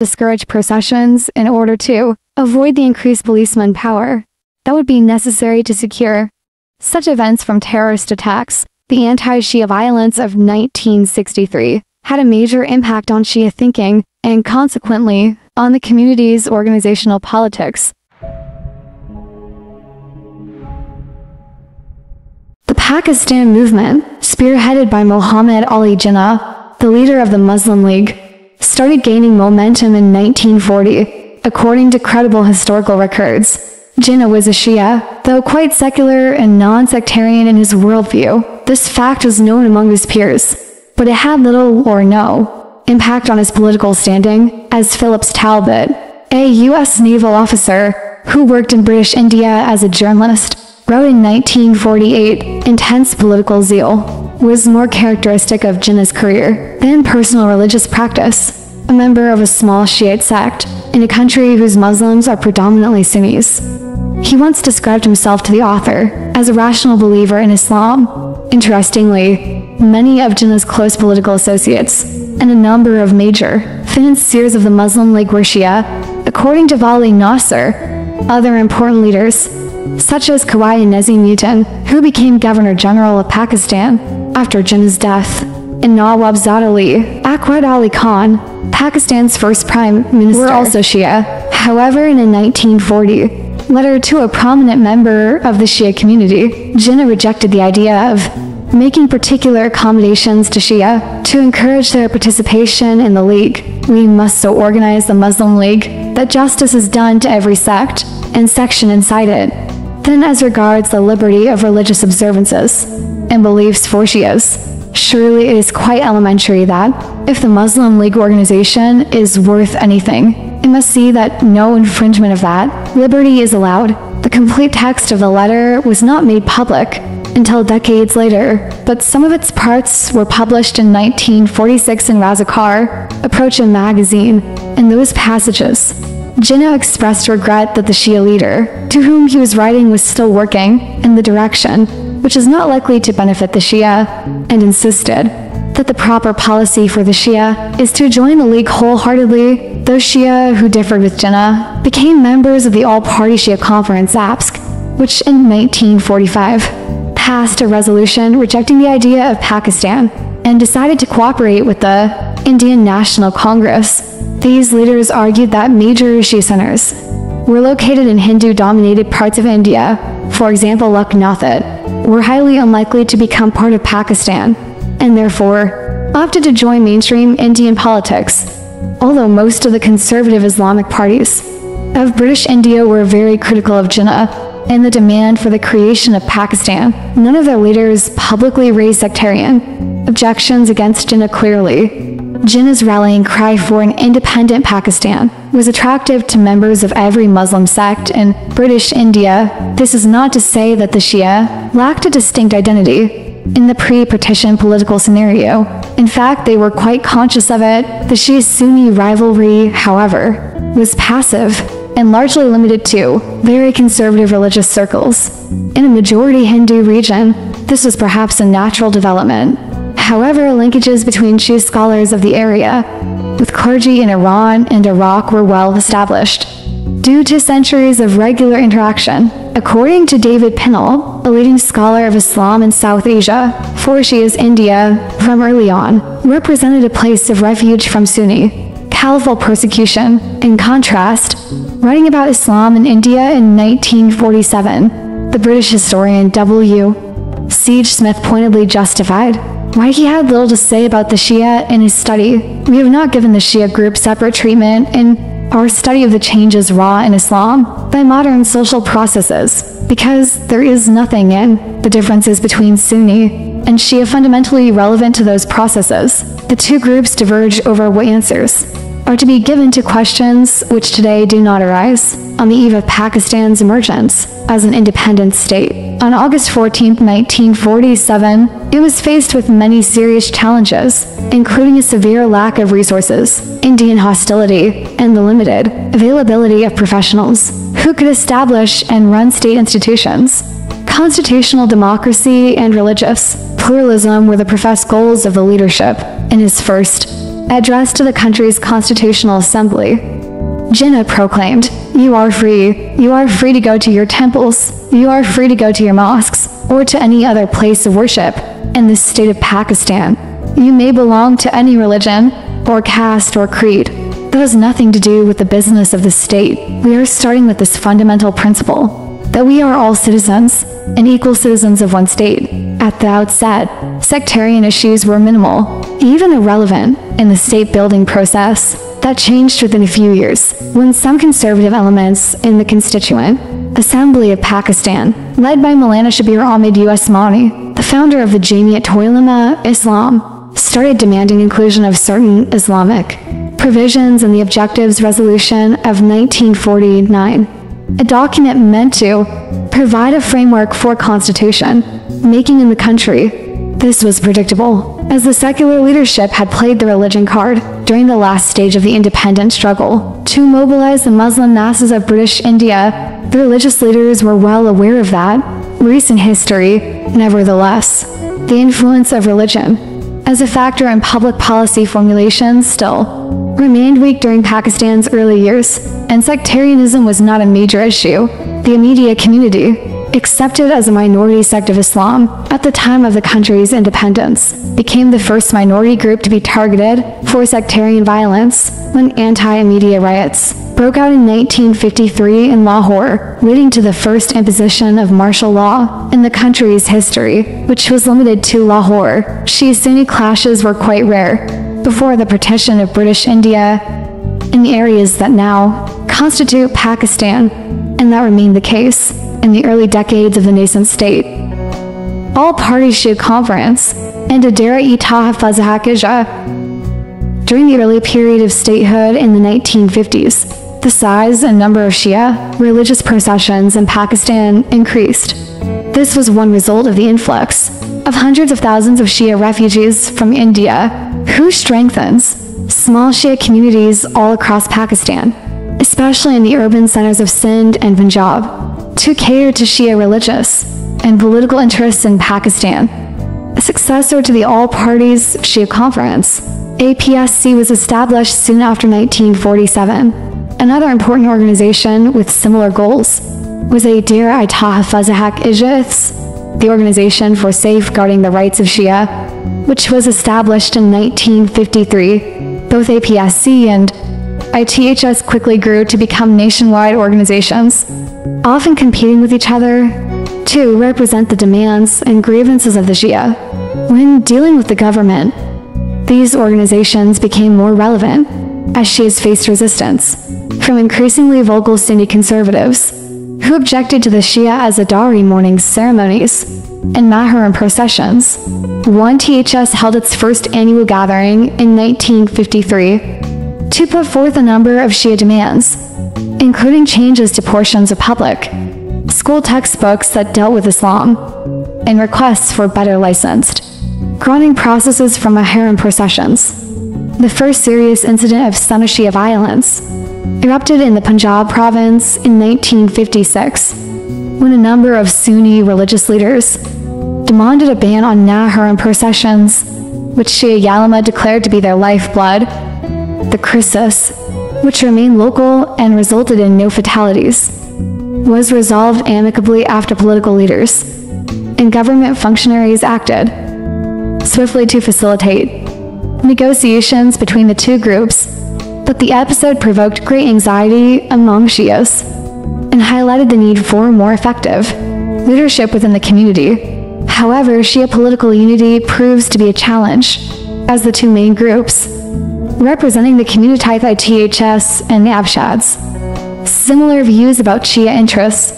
discourage processions in order to avoid the increased policeman power that would be necessary to secure such events from terrorist attacks. The anti-Shia violence of 1963 had a major impact on Shia thinking and consequently on the community's organizational politics. The Pakistan movement, spearheaded by Mohammad Ali Jinnah, the leader of the Muslim League, started gaining momentum in 1940. According to credible historical records, Jinnah was a Shia, though quite secular and non-sectarian in his worldview. This fact was known among his peers, but it had little or no impact on his political standing, as Phillips Talbot, a U.S. naval officer who worked in British India as a journalist, wrote in 1948, intense political zeal was more characteristic of Jinnah's career than personal religious practice. A member of a small Shiite sect in a country whose Muslims are predominantly Sunnis, he once described himself to the author as a rational believer in Islam. Interestingly, many of Jinnah's close political associates and a number of major financiers of the Muslim League were Shia. According to Vali Nasr, other important leaders, such as Khawaja Nazimuddin, who became Governor General of Pakistan after Jinnah's death, and Nawabzada Liaquat Ali Khan, Pakistan's first prime minister, were also Shia. However, in a 1940 letter to a prominent member of the Shia community, Jinnah rejected the idea of making particular accommodations to Shia to encourage their participation in the League. We must so organize the Muslim League that justice is done to every sect and section inside it. Then as regards the liberty of religious observances and beliefs for Shias, surely it is quite elementary that, if the Muslim League organization is worth anything, it must see that no infringement of that liberty is allowed. The complete text of the letter was not made public until decades later, but some of its parts were published in 1946 in Razakar, Approach a magazine. In those passages, Jinnah expressed regret that the Shia leader, to whom he was writing, was still working in the direction which is not likely to benefit the Shia, and insisted that the proper policy for the Shia is to join the League wholeheartedly. Those Shia who differed with Jinnah became members of the All-Party Shia Conference (APSC), which in 1945 passed a resolution rejecting the idea of Pakistan and decided to cooperate with the Indian National Congress. These leaders argued that major Shia centers were located in Hindu-dominated parts of India, for example Lucknow, were highly unlikely to become part of Pakistan, and therefore opted to join mainstream Indian politics. Although most of the conservative Islamic parties of British India were very critical of Jinnah and the demand for the creation of Pakistan, none of their leaders publicly raised sectarian objections against Jinnah. Clearly, Jinnah's rallying cry for an independent Pakistan was attractive to members of every Muslim sect in British India. This is not to say that the Shia lacked a distinct identity in the pre-partition political scenario. In fact, they were quite conscious of it. The Shia-Sunni rivalry, however, was passive and largely limited to very conservative religious circles. In a majority Hindu region, this was perhaps a natural development. However, linkages between Shia scholars of the area with clergy in Iran and Iraq were well established, due to centuries of regular interaction. According to David Pinnell, a leading scholar of Islam in South Asia, for Shias, India, from early on, represented a place of refuge from Sunni caliphal persecution. In contrast, writing about Islam in India in 1947, the British historian W. Siege Smith pointedly justified why he had little to say about the Shia in his study. We have not given the Shia group separate treatment in our study of the changes wrought in Islam by modern social processes, because there is nothing in the differences between Sunni and Shia fundamentally relevant to those processes. The two groups diverge over what answers are to be given to questions which today do not arise. On the eve of Pakistan's emergence as an independent state, on August 14, 1947, it was faced with many serious challenges, including a severe lack of resources, Indian hostility, and the limited availability of professionals who could establish and run state institutions. Constitutional democracy and religious pluralism were the professed goals of the leadership in his first addressed to the country's constitutional assembly. Jinnah proclaimed, "You are free. You are free to go to your temples. You are free to go to your mosques, or to any other place of worship in the state of Pakistan. You may belong to any religion, or caste, or creed. That has nothing to do with the business of the state. We are starting with this fundamental principle, that we are all citizens, and equal citizens of one state." At the outset, sectarian issues were minimal, even irrelevant, in the state-building process. That changed within a few years, when some conservative elements in the Constituent Assembly of Pakistan, led by Maulana Shabir Ahmed Usmani, the founder of the Jamiat Ulema Islam, started demanding inclusion of certain Islamic provisions in the Objectives Resolution of 1949, a document meant to provide a framework for constitution making in the country. This was predictable, as the secular leadership had played the religion card during the last stage of the independent struggle to mobilize the Muslim masses of British India. The religious leaders were well aware of that recent history. Nevertheless, the influence of religion as a factor in public policy formulation still remained weak during Pakistan's early years, and sectarianism was not a major issue. The Ahmadiyya community, accepted as a minority sect of Islam at the time of the country's independence, became the first minority group to be targeted for sectarian violence when anti-Ahmadiyya riots broke out in 1953 in Lahore, leading to the first imposition of martial law in the country's history, which was limited to Lahore. Shia-Sunni clashes were quite rare before the partition of British India in the areas that now constitute Pakistan, and that remained the case in the early decades of the nascent state. All-party Shia conference and a Dera-e-Tahafazahakija during the early period of statehood in the 1950s. The size and number of Shia religious processions in Pakistan increased. This was one result of the influx of hundreds of thousands of Shia refugees from India, who strengthens small Shia communities all across Pakistan, especially in the urban centers of Sindh and Punjab, to cater to Shia religious and political interests in Pakistan. A successor to the All-Parties Shia Conference, APSC was established soon after 1947. Another important organization with similar goals was a Dera-i-Tahafazahak-Ijaz, the Organization for Safeguarding the Rights of Shia, which was established in 1953. Both APSC and ITHS quickly grew to become nationwide organizations, often competing with each other to represent the demands and grievances of the Shia. When dealing with the government, these organizations became more relevant as Shias faced resistance from increasingly vocal Sunni conservatives who objected to the Shia Azadari morning ceremonies and Muharram processions. 1THS held its first annual gathering in 1953 to put forth a number of Shia demands, including changes to portions of public school textbooks that dealt with Islam, and requests for better licensed grounding processes from Muharram processions. The first serious incident of Sunni Shia violence erupted in the Punjab province in 1956, when a number of Sunni religious leaders demanded a ban on Muharram processions, which Shia Yalama declared to be their lifeblood. The crisis, which remained local and resulted in no fatalities, was resolved amicably after political leaders and government functionaries acted swiftly to facilitate negotiations between the two groups. But the episode provoked great anxiety among Shias and highlighted the need for more effective leadership within the community. However, Shia political unity proves to be a challenge, as the two main groups, representing the Communitite ITHS and Navshads, similar views about Shia interests,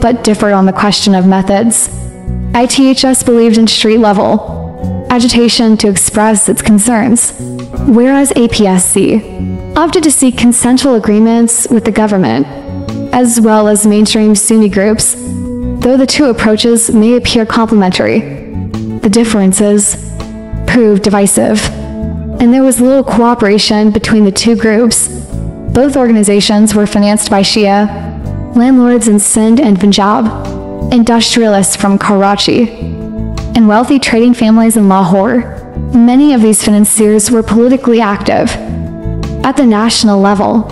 but differed on the question of methods. ITHS believed in street-level agitation to express its concerns, whereas APSC opted to seek consensual agreements with the government, as well as mainstream Sunni groups. Though the two approaches may appear complementary, the differences proved divisive, and there was little cooperation between the two groups. Both organizations were financed by Shia landlords in Sindh and Punjab, industrialists from Karachi, and wealthy trading families in Lahore. Many of these financiers were politically active at the national level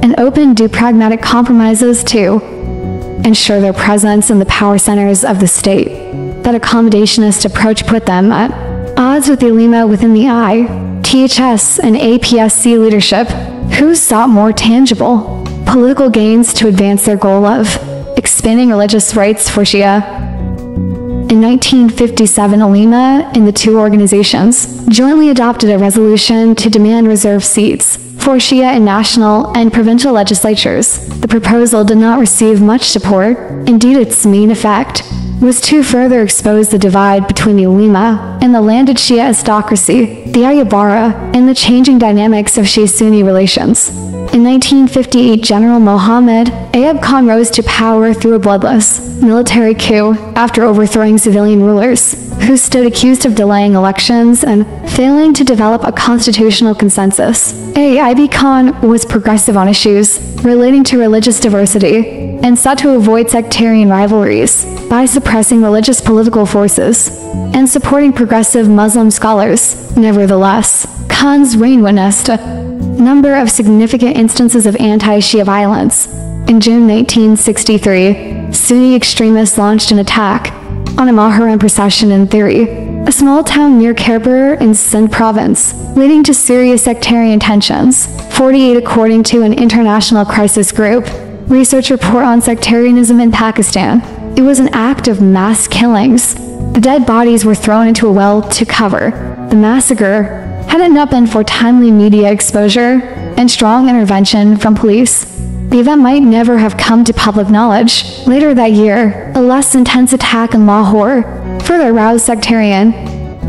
and open to pragmatic compromises to ensure their presence in the power centers of the state. That accommodationist approach put them at odds with the ulema within the ITHS and APSC leadership, who sought more tangible political gains to advance their goal of expanding religious rights for Shia. In 1957, ulema and the two organizations jointly adopted a resolution to demand reserved seats for Shia in national and provincial legislatures. The proposal did not receive much support. Indeed, its main effect was to further expose the divide between the ulema and the landed Shia aristocracy, the Ayubara, and the changing dynamics of Shia-Sunni relations. In 1958, General Mohammad Ali Khan rose to power through a bloodless military coup after overthrowing civilian rulers who stood accused of delaying elections and failing to develop a constitutional consensus. Ali Khan was progressive on issues relating to religious diversity and sought to avoid sectarian rivalries by suppressing religious political forces and supporting progressive Muslim scholars. Nevertheless, Khan's reign witnessed a number of significant instances of anti-Shia violence. In June 1963, Sunni extremists launched an attack on a Muharram procession in Thuri, a small town near Khyber in Sindh province, leading to serious sectarian tensions. 48, according to an international crisis group research report on sectarianism in Pakistan. It was an act of mass killings. The dead bodies were thrown into a well to cover the massacre. Had it not been for timely media exposure and strong intervention from police, the event might never have come to public knowledge. Later that year, a less intense attack in Lahore further aroused sectarian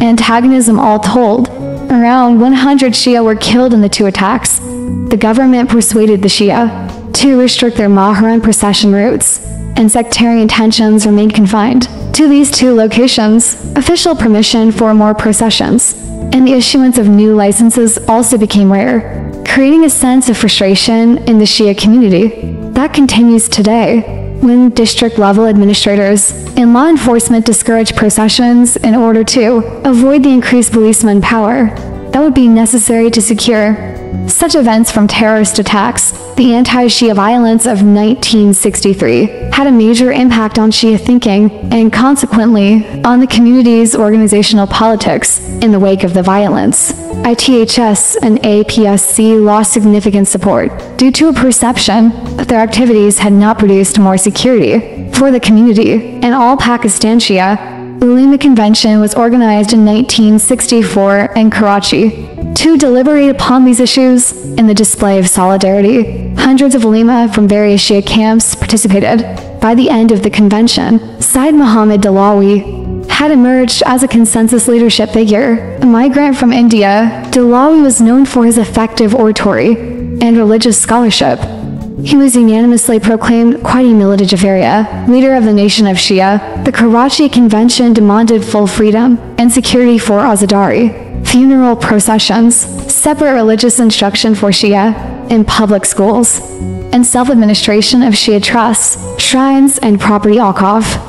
antagonism. All told, around 100 Shia were killed in the two attacks. The government persuaded the Shia to restrict their Muharram procession routes, and sectarian tensions remained confined to these two locations. Official permission for more processions and the issuance of new licenses also became rare, creating a sense of frustration in the Shia community that continues today, when district-level administrators and law enforcement discourage processions in order to avoid the increased policeman power that would be necessary to secure such events from terrorist attacks. The anti-Shia violence of 1963 had a major impact on Shia thinking and consequently on the community's organizational politics. In the wake of the violence, ITHS and APSC lost significant support due to a perception that their activities had not produced more security for the community. In all Pakistan Shia, the Ulema Convention was organized in 1964 in Karachi to deliberate upon these issues. In the display of solidarity, hundreds of ulema from various Shia camps participated. By the end of the convention, Syed Muhammad Dahlawi had emerged as a consensus leadership figure. A migrant from India, Dahlawi was known for his effective oratory and religious scholarship. He was unanimously proclaimed Qaidi Military Jafaria, leader of the nation of Shia. The Karachi Convention demanded full freedom and security for Azadari, funeral processions, separate religious instruction for Shia in public schools, and self-administration of Shia trusts, shrines, and property Awqaf.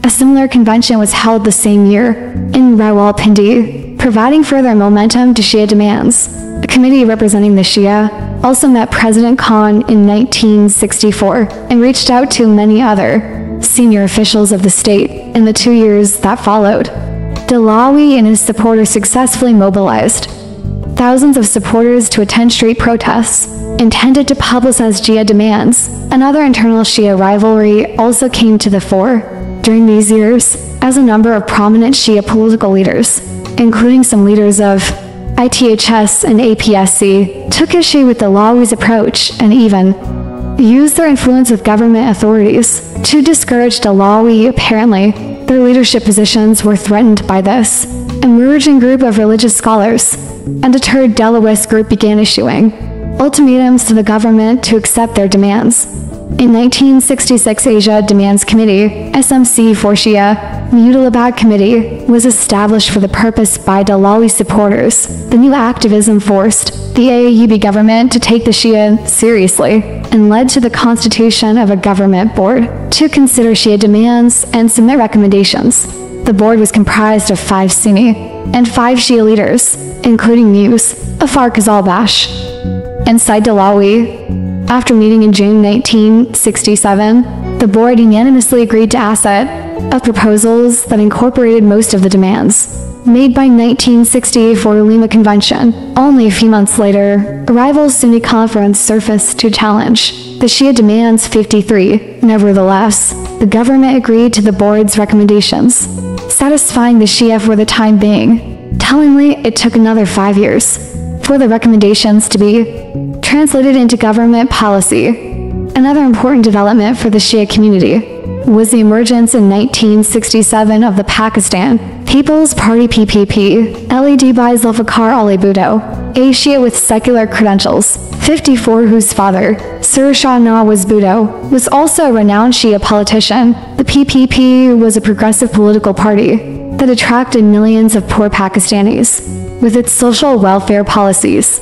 A similar convention was held the same year in Rawalpindi, providing further momentum to Shia demands. A committee representing the Shia also met President Khan in 1964 and reached out to many other senior officials of the state in the 2 years that followed. Dahlawi and his supporters successfully mobilized thousands of supporters to attend street protests intended to publicize Shia demands. Another internal Shia rivalry also came to the fore during these years, as a number of prominent Shia political leaders, including some leaders of ITHS and APSC, took issue with Dahlawi's approach and even used their influence with government authorities to discourage Dahlawi. Apparently, their leadership positions were threatened by this emerging group of religious scholars. A deterred Dahlawist group began issuing ultimatums to the government to accept their demands. In 1966, Asia Demands Committee, SMC for Shia, Mutalabad Committee, was established for the purpose by Dahlawi supporters. The new activism forced the AAUB government to take the Shia seriously and led to the constitution of a government board to consider Shia demands and submit recommendations. The board was comprised of 5 Sunni and 5 Shia leaders, including Mus, Farkas al-Bash, and Said Dalawi. After meeting in June 1967, the board unanimously agreed to a set of proposals that incorporated most of the demands made by 1964 Lima Convention. Only a few months later, a rival Sunni conference surfaced to challenge the Shia demands 53. Nevertheless, the government agreed to the board's recommendations, satisfying the Shia for the time being. Tellingly, it took another 5 years for the recommendations to be translated into government policy. Another important development for the Shia community was the emergence in 1967 of the Pakistan People's Party PPP, led by Zulfikar Ali Bhutto, a Shia with secular credentials, 54, whose father, Sir Shah Nawaz Bhutto, was also a renowned Shia politician. The PPP was a progressive political party that attracted millions of poor Pakistanis with its social welfare policies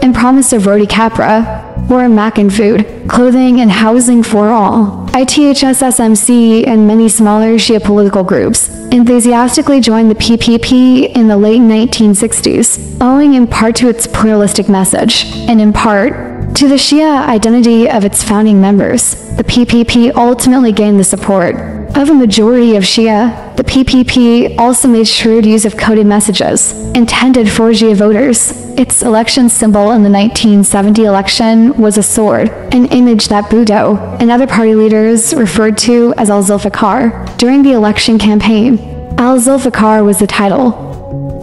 and promise of roti kapra, or Makan food, clothing, and housing for all. ITHSSMC and many smaller Shia political groups enthusiastically joined the PPP in the late 1960s, owing in part to its pluralistic message, and in part to the Shia identity of its founding members. The PPP ultimately gained the support of a majority of Shia. The PPP also made shrewd use of coded messages intended for Shia voters. Its election symbol in the 1970 election was a sword, an image that Bhutto and other party leaders referred to as al-Zulfikar. During the election campaign, al-Zulfikar was the title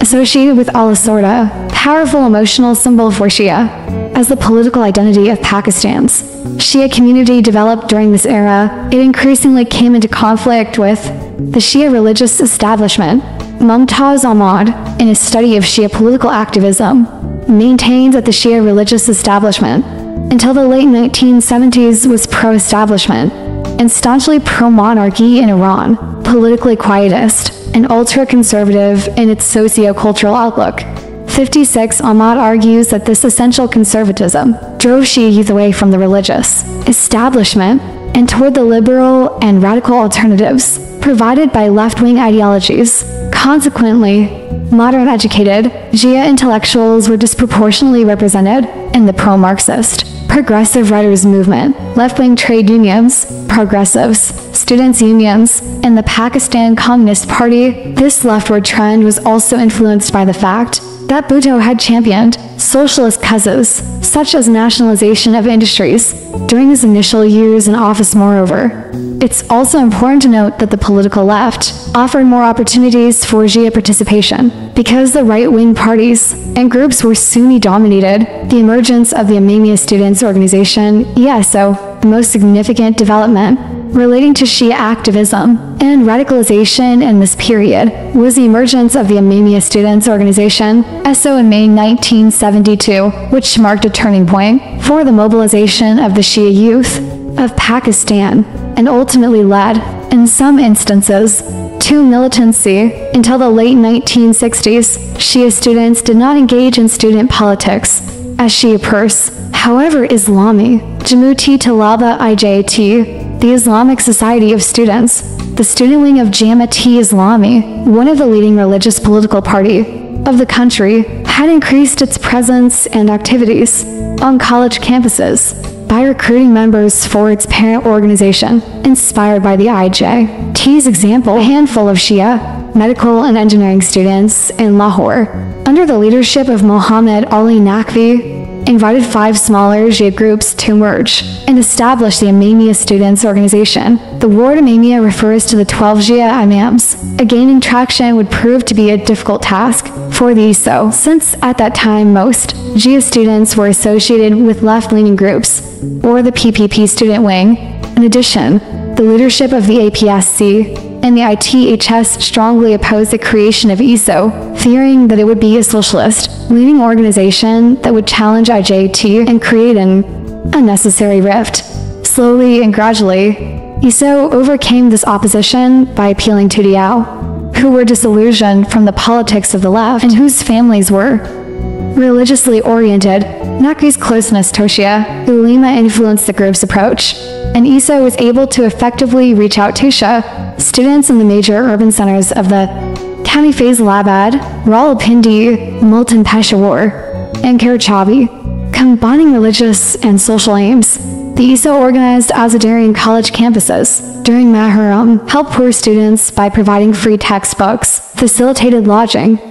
associated with al-Sorda, powerful emotional symbol for Shia, as the political identity of Pakistan's Shia community developed during this era. It increasingly came into conflict with the Shia religious establishment. Mumtaz Ahmad, in his study of Shia political activism, maintained that the Shia religious establishment, until the late 1970s, was pro-establishment and staunchly pro-monarchy in Iran, politically quietist, and ultra-conservative in its socio-cultural outlook. 56. Ahmad argues that this essential conservatism drove Shia youth away from the religious establishment and toward the liberal and radical alternatives provided by left-wing ideologies. Consequently, modern educated Shia intellectuals were disproportionately represented in the pro-Marxist, progressive writers movement, left-wing trade unions, progressives, students' unions, and the Pakistan Communist Party. This leftward trend was also influenced by the fact that Bhutto had championed socialist causes, such as nationalization of industries, during his initial years in office. Moreover, it's also important to note that the political left offered more opportunities for Shia participation because the right-wing parties and groups were Sunni-dominated. The emergence of the Imamiyya Students Organization, ESO, the most significant development relating to Shia activism and radicalization in this period was the emergence of the Imamiyya Students Organization, ESO, in May 1972, which marked a turning point for the mobilization of the Shia youth of Pakistan and ultimately led, in some instances, to militancy. Until the late 1960s, Shia students did not engage in student politics as Shia pers. However, Islami Jamooty Talaba IJT, the Islamic Society of Students, the student wing of Jamaat-e Islami, one of the leading religious political party of the country, had increased its presence and activities on college campuses by recruiting members for its parent organization, inspired by the IJT's example. A handful of Shia medical and engineering students in Lahore, under the leadership of Mohammad Ali Jinnah, invited 5 smaller Shia groups to merge and establish the Imamiyya Students Organization. The word Imamiyya refers to the 12 Shia imams. Gaining traction would prove to be a difficult task for the ESO, since at that time most Shia students were associated with left-leaning groups, or the PPP student wing. In addition, the leadership of the APSC and the ITHS strongly opposed the creation of ESO, fearing that it would be a socialist, leading organization that would challenge IJT and create an unnecessary rift. Slowly and gradually, ESO overcame this opposition by appealing to Diao, who were disillusioned from the politics of the left and whose families were religiously oriented. Naki's closeness to Shia ulema influenced the group's approach, and ESO was able to effectively reach out to Shia students in the major urban centers of the Kami Faisalabad, Rawalpindi, Multan Peshawar, and Karachabi. Combining religious and social aims, the ISA organized Azadarian college campuses during Muharram, helped poor students by providing free textbooks, facilitated lodging,